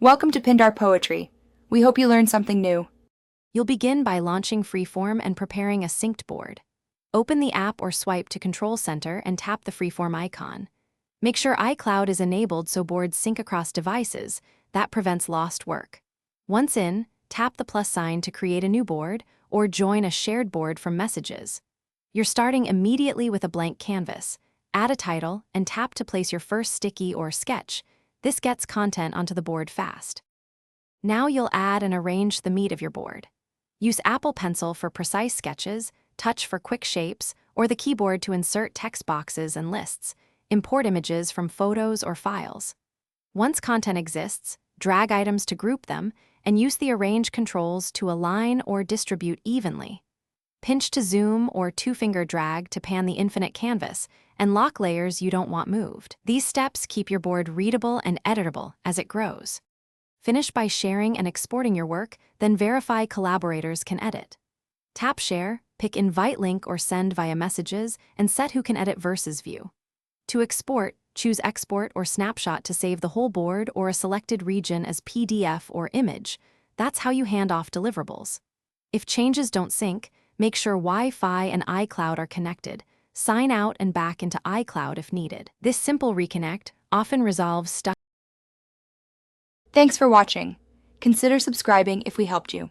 Welcome to Pindar Poetry. We hope you learned something new. You'll begin by launching Freeform and preparing a synced board. Open the app or swipe to Control Center and tap the Freeform icon. Make sure iCloud is enabled so boards sync across devices. That prevents lost work. Once in, tap the plus sign to create a new board or join a shared board from Messages. You're starting immediately with a blank canvas. Add a title and tap to place your first sticky or sketch. This gets content onto the board fast. Now you'll add and arrange the meat of your board. Use Apple Pencil for precise sketches, Touch for quick shapes, or the keyboard to insert text boxes and lists. Import images from photos or files. Once content exists, drag items to group them, and use the Arrange controls to align or distribute evenly. Pinch to zoom or two-finger drag to pan the infinite canvas, and lock layers you don't want moved. These steps keep your board readable and editable as it grows. Finish by sharing and exporting your work, then verify collaborators can edit. Tap Share, pick Invite Link or Send via Messages, and set who can edit versus view. To export, choose Export or Snapshot to save the whole board or a selected region as PDF or image. That's how you hand off deliverables. If changes don't sync, make sure Wi-Fi and iCloud are connected. Sign out and back into iCloud if needed. This simple reconnect often resolves stuck. Thanks for watching. Consider subscribing if we helped you.